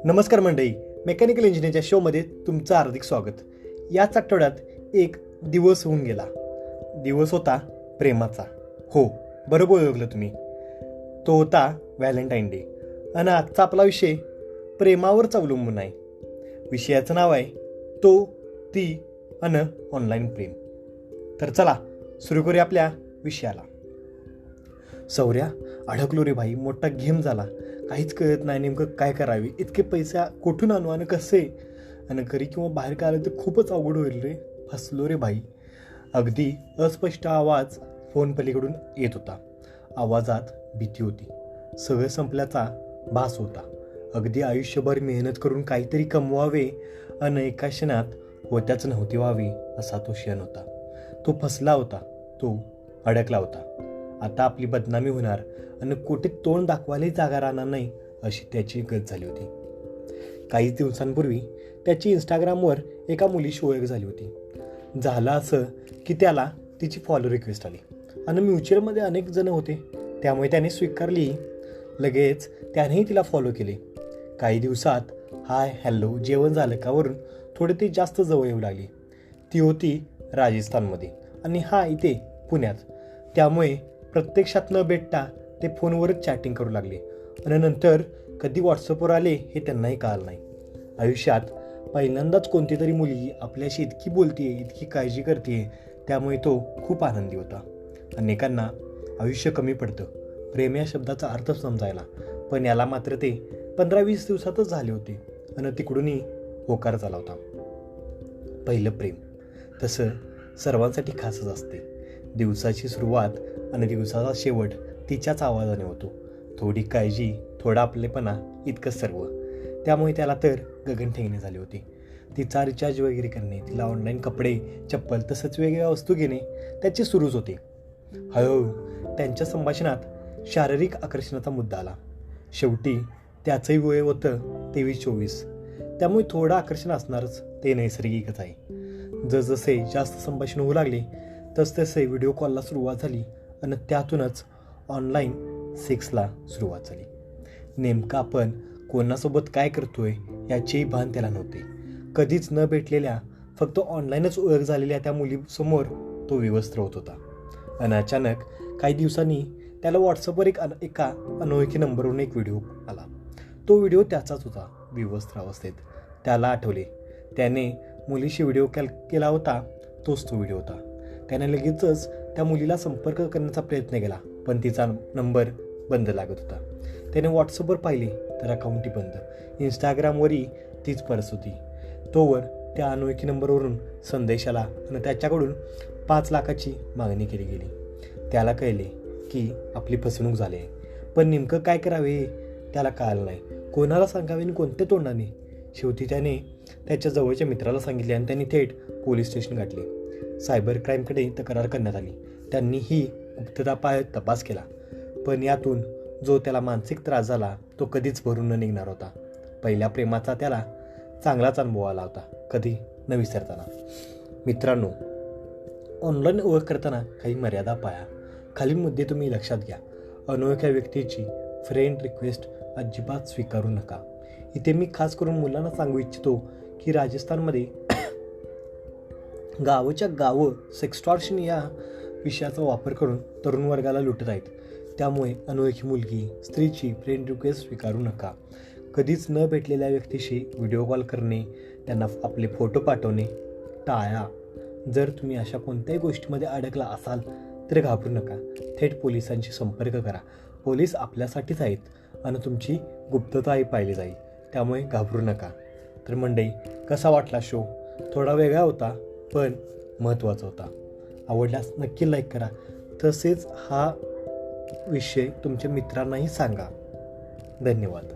नमस्कार मंडळी, मेकॅनिकल इंजिनिअरच्या शोमध्ये तुमचं हार्दिक स्वागत. याच आठवड्यात एक दिवस होऊन गेला. दिवस होता प्रेमाचा. हो, बरोबर ओळखलं तुम्ही. तो होता व्हॅलेंटाईन डे. आणि आजचा आपला विषय प्रेमावरच अवलंबून आहे. विषयाचं नाव आहे तो, ती अन ऑनलाईन प्रेम. तर चला सुरू करूया आपल्या विषयाला. सौर्या, अडकलो रे भाई, मोठा गेम झाला. काहीच कळत नाही नेमकं काय करावे. इतके पैसे कुठून आणू आणि कसे, आणि घरी किंवा बाहेर काय आलं तर खूपच अवघड होईल रे. फसलो रे भाई. अगदी अस्पष्ट आवाज फोन पलीकडून येत होता. आवाजात भीती होती. सगळं संपल्याचा भास होता. अगदी आयुष्यभर मेहनत करून काहीतरी कमवावे आणि एका क्षणात होत्याच नव्हते व्हावे असा तो क्षण होता. तो फसला होता. तो अडकला होता. आता आपली बदनामी होणार आणि कुठे तोंड दाखवायलाही जागा राहणार नाही अशी त्याची गत झाली होती. काहीच दिवसांपूर्वी त्याची इंस्टाग्रामवर एका मुलीशी ओळख झाली होती. झालं असं की त्याला तिची फॉलो रिक्वेस्ट आली आणि म्युच्युअलमध्ये अनेक जण होते, त्यामुळे त्याने स्वीकारली. लगेच त्यानेही तिला फॉलो केले. काही दिवसात हाय हॅलो जेवण झालं का वरून थोडी ती जास्त जवळ येऊ लागली. ती होती राजस्थानमध्ये आणि हा इथे पुण्यात. त्यामुळे प्रत्यक्षात न भेटता ते फोनवरच चॅटिंग करू लागले आणि नंतर कधी व्हॉट्सअपवर आले हे त्यांनाही कळलं नाही. आयुष्यात पहिल्यांदाच कोणती तरी मुलगी आपल्याशी इतकी बोलतीये, इतकी काळजी करते, त्यामुळे तो खूप आनंदी होता. अनेकांना आयुष्य कमी पडतं प्रेम या शब्दाचा अर्थ समजायला, पण याला मात्र ते 15-20 दिवसातच झाले होते आणि तिकडूनही होकार झाला होता. पहिलं प्रेम तसं सर्वांसाठी खासच असते. दिवसाची सुरुवात आणि दिवसाचा शेवट तिच्याच आवाजाने होतो. थोडी काळजी, थोडा आपलेपणा, इतकंच सर्व. त्यामुळे त्याला तर गगनठेंगणे झाले होते. तिचा रिचार्ज वगैरे करणे, तिला ऑनलाईन कपडे, चप्पल तसंच वेगवेगळ्या वस्तू घेणे त्याचे सुरूच होते. हळूहळू त्यांच्या संभाषणात शारीरिक आकर्षणाचा मुद्दा आला. शेवटी त्याचंही वय होतं 23-24, त्यामुळे थोडं आकर्षण असणारच, ते नैसर्गिकच आहे. जसजसे जास्त संभाषण होऊ लागले तसतसे व्हिडिओ कॉलला सुरुवात झाली आणि त्यातूनच ऑनलाईन सेक्सला सुरुवात झाली. नेमकं आपण कोणासोबत काय करतोय याचेही भान त्याला नव्हते. कधीच न भेटलेल्या, फक्त ऑनलाईनच ओळख झालेल्या त्या मुलीसमोर तो विवस्त्र होत होता. आणि अचानक काही दिवसांनी त्याला व्हॉट्सअपवर एका अनोळखी नंबरवरून एक व्हिडिओ आला. तो व्हिडिओ त्याचाच होता, विवस्त्र अवस्थेत. त्याला आठवले त्याने मुलीशी व्हिडिओ कॉल केला होता, तोच तो व्हिडिओ होता. त्याने लगेचच त्या मुलीला संपर्क करण्याचा प्रयत्न केला, पण तिचा नंबर बंद लागत होता. त्याने व्हॉट्सअपवर पाहिले तर अकाउंटही बंद. इंस्टाग्रामवरही तीच परिस्थिती. तोवर त्या अनोळखी नंबरवरून संदेश आला आणि त्याच्याकडून 5 लाखाची मागणी केली गेली. त्याला कळले की आपली फसवणूक झाली आहे, पण नेमकं काय करावे हे त्याला कळलं नाही. कोणाला सांगावे आणि कोणत्या तोंडाने. शेवटी त्याने त्याच्या जवळच्या मित्राला सांगितले आणि त्यांनी थेट पोलीस स्टेशन गाठले. सायबर क्राईमकडे तक्रार करण्यात आली. त्यांनीही गुप्तता पाळत तपास केला, पण यातून जो त्याला मानसिक त्रास झाला तो कधीच भरून न निघणार होता. पहिल्या प्रेमाचा त्याला चांगलाच अनुभव आला होता, कधी न विसरताना. मित्रांनो, ऑनलाईन ओळख करताना काही मर्यादा पाळा. खालील मुद्दे तुम्ही लक्षात घ्या. अनोळख्या व्यक्तीची फ्रेंड रिक्वेस्ट अजिबात स्वीकारू नका. इथे मी खास करून मुलांना सांगू इच्छितो की राजस्थानमध्ये गावच्या गावं सेक्सटॉर्शन या विषयाचा वापर करून तरुण वर्गाला लुटत आहेत. त्यामुळे अनोळखी मुलगी, स्त्रीची फ्रेंड रिक्वेस्ट स्वीकारू नका. कधीच न भेटलेल्या व्यक्तीशी व्हिडिओ कॉल करणे, त्यांना आपले फोटो पाठवणे टाळा. जर तुम्ही अशा कोणत्याही गोष्टीमध्ये अडकला असाल तर घाबरू नका. थेट पोलिसांशी संपर्क करा. पोलीस आपल्यासाठीच आहेत आणि तुमची गुप्तताही पाहिली जाईल, त्यामुळे घाबरू नका. तर मंडळी, कसा वाटला शो? थोडा वेगळा होता पण महत्त्वाचा होता. आवडल्यास नक्की लाईक करा. तसेच हा विषय तुमच्या मित्रांनाही सांगा. धन्यवाद.